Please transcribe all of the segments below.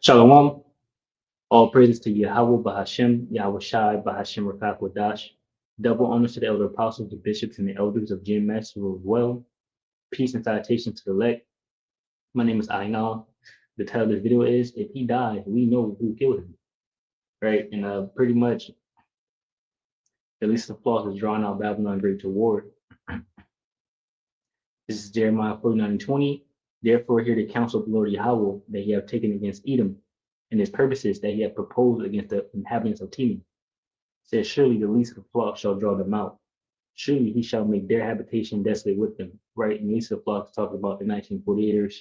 Shalom. All praises to Yahweh Bahashem, Yahweh Shai Bahashem Rakak Wadash. Double honors to the elder apostles, the bishops, and the elders of GMS who rule well. Peace and salutation to the elect. My name is Ainal. The title of this video is If He Died, We Know Who Killed Him. Right? And pretty much, at least the flaws is drawn out Babylon Great to War. This is Jeremiah 49:20. Therefore, hear the counsel of the Lord Yahweh that he have taken against Edom, and his purposes that he hath proposed against the inhabitants of Teman. Says, surely the least of the flock shall draw them out. Surely he shall make their habitation desolate with them. Right? And least of the flock talks about the 1948ers,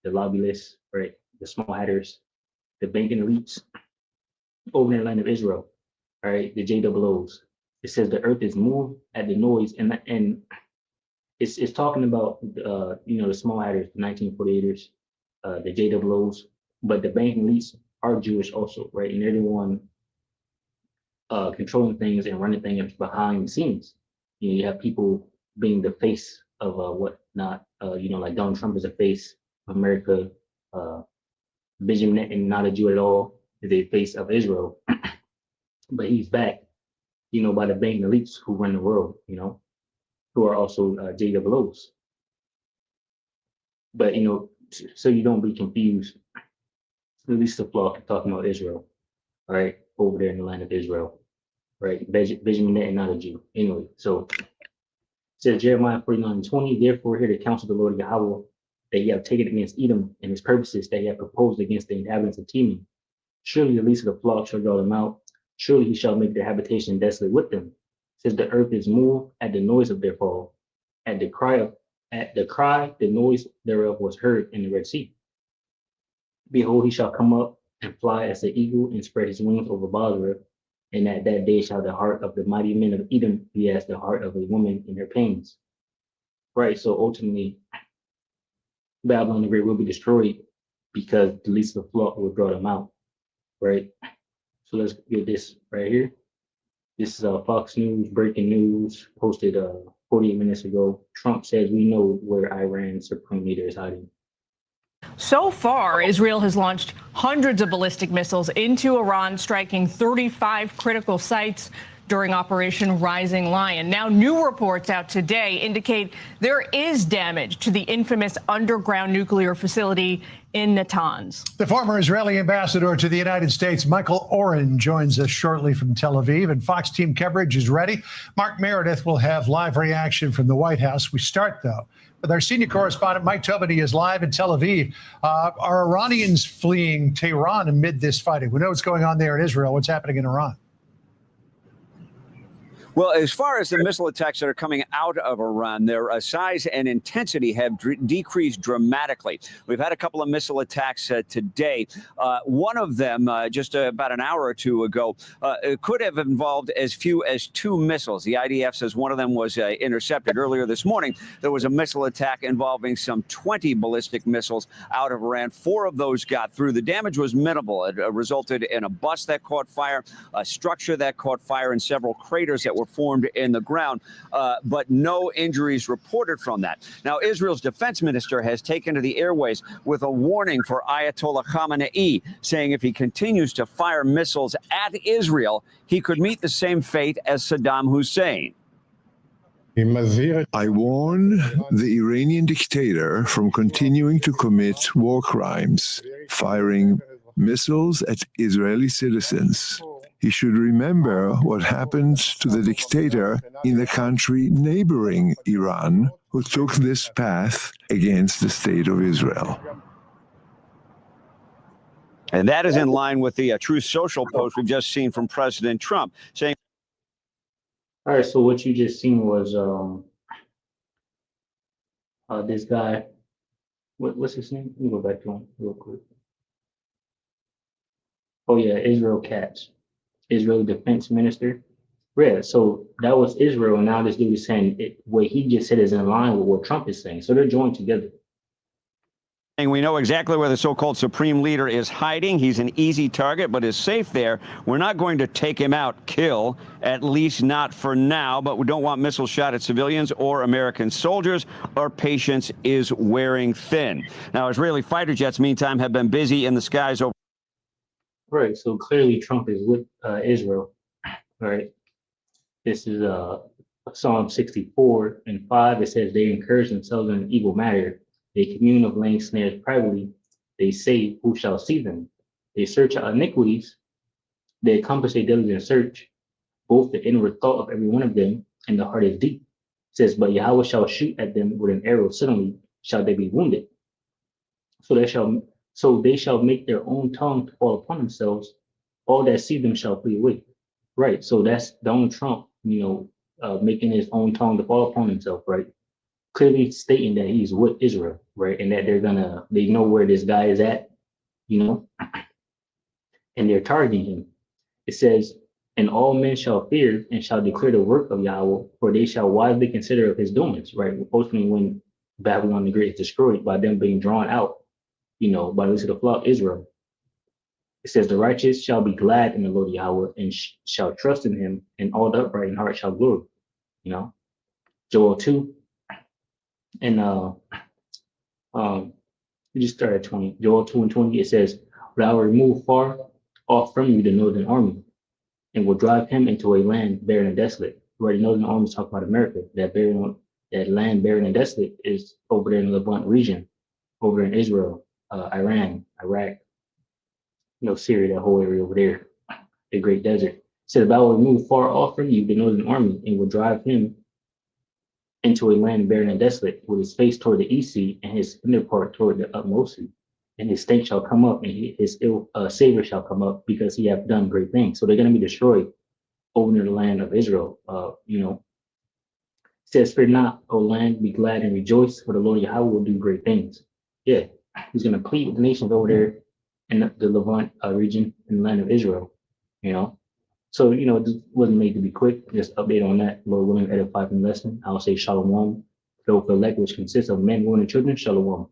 the lobbyists, right? The small hatters, the banking elites over in the land of Israel, right? The JOOs. It says the earth is moved at the noise, and it's talking about the small hatters, the 1948ers, the JOOs, but the banking elites are Jewish also, right? And they're the one controlling things and running things behind the scenes. You have people being the face of whatnot. Like Donald Trump is a face of America. Benjamin Netanyahu, not a Jew at all, is a face of Israel, but he's backed, by the banking elites who run the world, who are also JOOs. But so you don't be confused. At least the flock talking about Israel, all right, over there in the land of Israel, right? Benjamin Netanyahu, not a Jew. Anyway, so it says Jeremiah 49:20. Therefore, hear the counsel of the Lord Yahweh that ye have taken against Edom, and his purposes that he have proposed against the inhabitants of Teman. Surely the least of the flock shall draw them out. Surely he shall make their habitation desolate with them. It says the earth is moved at the noise of their fall. At the cry, the noise thereof was heard in the Red Sea. Behold, he shall come up and fly as the eagle and spread his wings over Basra. And at that day shall the heart of the mighty men of Edom be as the heart of a woman in her pains. Right, so ultimately, Babylon the Great will be destroyed because the least of the flock will draw them out. Right, so let's get this right here. This is Fox News breaking news posted 48 minutes ago. Trump says we know where Iran's supreme leader is hiding. So far, Israel has launched hundreds of ballistic missiles into Iran, striking 35 critical sites during Operation Rising Lion. Now, new reports out today indicate there is damage to the infamous underground nuclear facility in Natanz. The former Israeli ambassador to the United States, Michael Oren, joins us shortly from Tel Aviv, and Fox team coverage is ready. Mark Meredith will have live reaction from the White House. We start, though, with our senior correspondent, Mike Tobin. He is live in Tel Aviv. Are Iranians fleeing Tehran amid this fighting? We know what's going on there in Israel. What's happening in Iran? Well, as far as the missile attacks that are coming out of Iran, their size and intensity have decreased dramatically. We've had a couple of missile attacks today. One of them, just about an hour or two ago, could have involved as few as 2 missiles. The IDF says one of them was intercepted. Earlier this morning, there was a missile attack involving some 20 ballistic missiles out of Iran. 4 of those got through. The damage was minimal. It resulted in a bus that caught fire, a structure that caught fire, and several craters that were formed in the ground, but no injuries reported from that. Now, Israel's defense minister has taken to the airways with a warning for Ayatollah Khamenei, saying if he continues to fire missiles at Israel, he could meet the same fate as Saddam Hussein. I warn the Iranian dictator from continuing to commit war crimes, firing missiles at Israeli citizens. He should remember what happened to the dictator in the country neighboring Iran, who took this path against the state of Israel. And that is in line with the Truth Social post we've just seen from President Trump, saying. All right, so what you just seen was this guy. What's his name? Let me go back to him real quick. Oh yeah, Israel Katz. Israeli defense minister. Yeah, so that was Israel, and now this dude is saying what he just said is in line with what Trump is saying. So they're joined together. And we know exactly where the so-called supreme leader is hiding. He's an easy target, but is safe there. We're not going to take him out, kill, at least not for now, but we don't want missiles shot at civilians or American soldiers. Our patience is wearing thin. Now, Israeli fighter jets, meantime, have been busy in the skies over Right. So clearly Trump is with Israel. Right. This is Psalm 64:5. It says they encourage themselves in an evil matter. They commune of laying snares privately. They say, who shall see them? They search out iniquities. They accomplish a diligent search, both the inward thought of every one of them, and the heart is deep. It says, but Yahweh shall shoot at them with an arrow, suddenly shall they be wounded. So they shall make their own tongue to fall upon themselves. All that see them shall flee away. Right. So that's Donald Trump, making his own tongue to fall upon himself, right? Clearly stating that he's with Israel, right? And that they know where this guy is at, and they're targeting him. It says, and all men shall fear and shall declare the work of Yahweh, for they shall wisely consider of his doings, right? Ultimately, when Babylon the Great is destroyed by them being drawn out, by the rest of the flock, Israel. It says, the righteous shall be glad in the Lord Yahweh and shall trust in him, and all the upright in heart shall glory. Joel 2. And we just started at 20. Joel 2:20, it says, but I will remove far off from you the northern army, and will drive him into a land barren and desolate. Where the northern army is talking about America. That land barren and desolate is over there in the Levant region, over in Israel, Iran, Iraq, Syria, that whole area over there, the great desert. It said, but I will remove far off from you the northern army, and will drive him into a land barren and desolate, with his face toward the east sea, and his inner part toward the utmost sea. And his stink shall come up, and his ill savor shall come up, because he hath done great things. So they're going to be destroyed over in the land of Israel. It says, fear not, O land, be glad and rejoice, for the Lord Yahweh will do great things. Yeah, he's going to plead with the nations over there in the Levant region in the land of Israel, So, this wasn't made to be quick. Just update on that. Lord willing, edify from the lesson. I'll say shalom. Those elect, which consists of men, women, and children, shalom.